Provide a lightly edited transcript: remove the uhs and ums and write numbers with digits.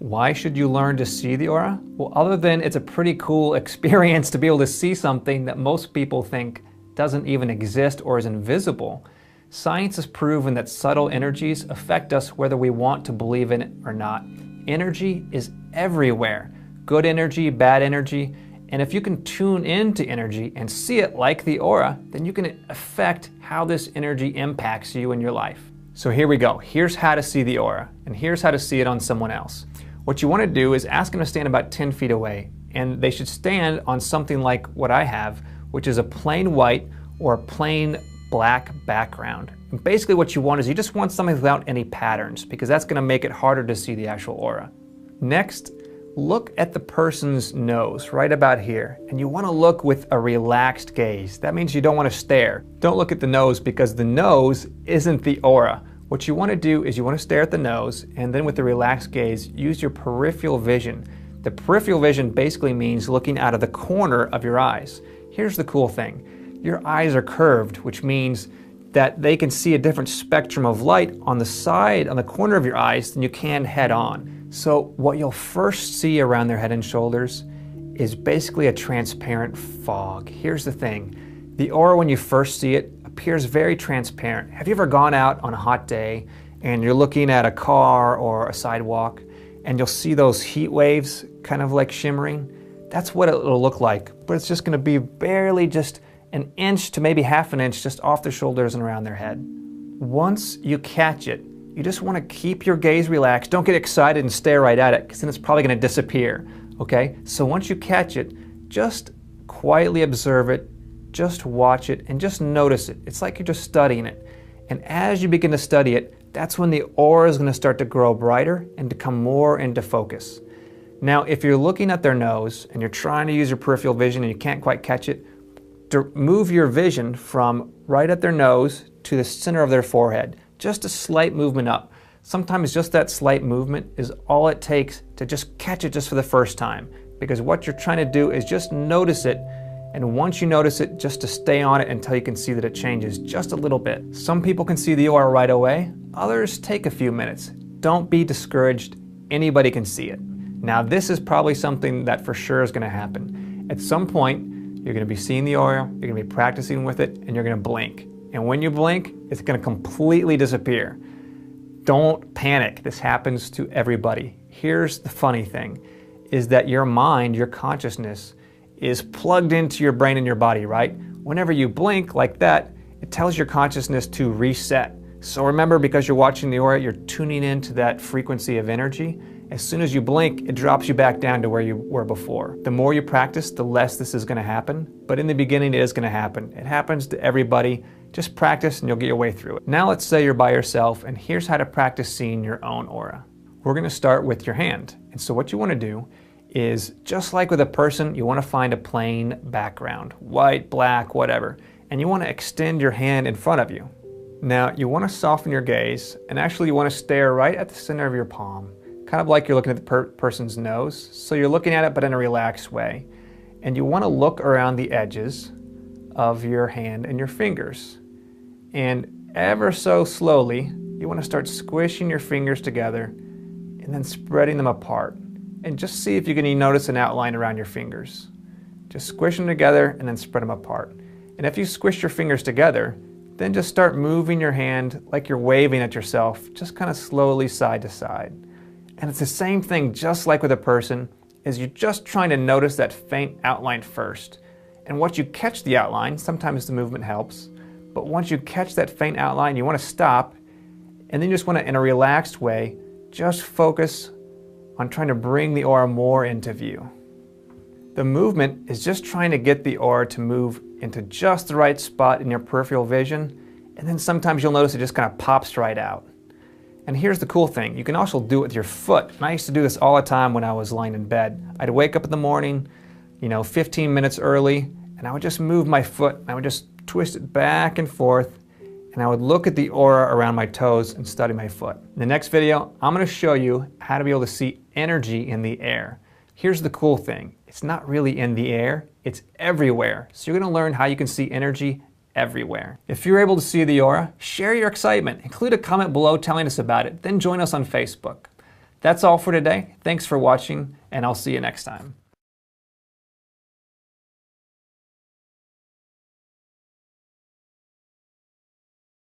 Why should you learn to see the aura? Well, other than it's a pretty cool experience to be able to see something that most people think doesn't even exist or is invisible, science has proven that subtle energies affect us whether we want to believe in it or not. Energy is everywhere. Good energy, bad energy. And if you can tune into energy and see it like the aura, then you can affect how this energy impacts you in your life. So here we go. Here's how to see the aura, and here's how to see it on someone else. What you want to do is ask them to stand about 10 feet away, and they should stand on something like what I have, which is a plain white or a plain black background. And basically what you want is you just want something without any patterns, because that's going to make it harder to see the actual aura. Next, look at the person's nose right about here, and you want to look with a relaxed gaze. That means you don't want to stare. Don't look at the nose, because the nose isn't the aura. What you want to do is you want to stare at the nose, and then with the relaxed gaze, use your peripheral vision. The peripheral vision basically means looking out of the corner of your eyes. Here's the cool thing. Your eyes are curved, which means that they can see a different spectrum of light on the side, on the corner of your eyes, than you can head on. So what you'll first see around their head and shoulders is basically a transparent fog. Here's the thing. The aura, when you first see it, appears very transparent. Have you ever gone out on a hot day and you're looking at a car or a sidewalk and you'll see those heat waves kind of like shimmering? That's what it'll look like, but it's just going to be barely just an inch to maybe half an inch just off their shoulders and around their head. Once you catch it, you just want to keep your gaze relaxed. Don't get excited and stare right at it, because then it's probably going to disappear, okay? So once you catch it, just quietly observe it, just watch it, and just notice it. It's like you're just studying it. And as you begin to study it, that's when the aura is going to start to grow brighter and to come more into focus. Now, if you're looking at their nose and you're trying to use your peripheral vision and you can't quite catch it, move your vision from right at their nose to the center of their forehead. Just a slight movement up. Sometimes just that slight movement is all it takes to just catch it just for the first time. Because what you're trying to do is just notice it, and once you notice it, just to stay on it until you can see that it changes just a little bit. Some people can see the aura right away, others take a few minutes. Don't be discouraged, anybody can see it. Now this is probably something that for sure is going to happen. At some point, you're going to be seeing the aura, you're going to be practicing with it, and you're going to blink. And when you blink, it's going to completely disappear. Don't panic. This happens to everybody. Here's the funny thing, is that your mind, your consciousness, is plugged into your brain and your body, right? Whenever you blink like that, it tells your consciousness to reset. So remember, because you're watching the aura, you're tuning into that frequency of energy. As soon as you blink, it drops you back down to where you were before. The more you practice, the less this is going to happen. But in the beginning, it is going to happen. It happens to everybody. Just practice and you'll get your way through it. Now let's say you're by yourself, and here's how to practice seeing your own aura. We're going to start with your hand. And so what you want to do is, just like with a person, you want to find a plain background, white, black, whatever. And you want to extend your hand in front of you. Now you want to soften your gaze, and actually you want to stare right at the center of your palm. Kind of like you're looking at the person's nose. So you're looking at it, but in a relaxed way. And you want to look around the edges of your hand and your fingers. And ever so slowly, you want to start squishing your fingers together and then spreading them apart. And just see if you can notice an outline around your fingers. Just squish them together and then spread them apart. And if you squish your fingers together, then just start moving your hand like you're waving at yourself, just kind of slowly side to side. And it's the same thing, just like with a person, is you're just trying to notice that faint outline first. And once you catch the outline, sometimes the movement helps, but once you catch that faint outline, you want to stop, and then you just want to, in a relaxed way, just focus on trying to bring the aura more into view. The movement is just trying to get the aura to move into just the right spot in your peripheral vision, and then sometimes you'll notice it just kind of pops right out. And here's the cool thing, you can also do it with your foot. And I used to do this all the time when I was lying in bed. I'd wake up in the morning, 15 minutes early, and I would just move my foot, and I would just twist it back and forth, and I would look at the aura around my toes and study my foot. In the next video, I'm going to show you how to be able to see energy in the air. Here's the cool thing, it's not really in the air, it's everywhere. So you're going to learn how you can see energy everywhere. If you're able to see the aura, share your excitement. Include a comment below telling us about it, then join us on Facebook. That's all for today. Thanks for watching, and I'll see you next time.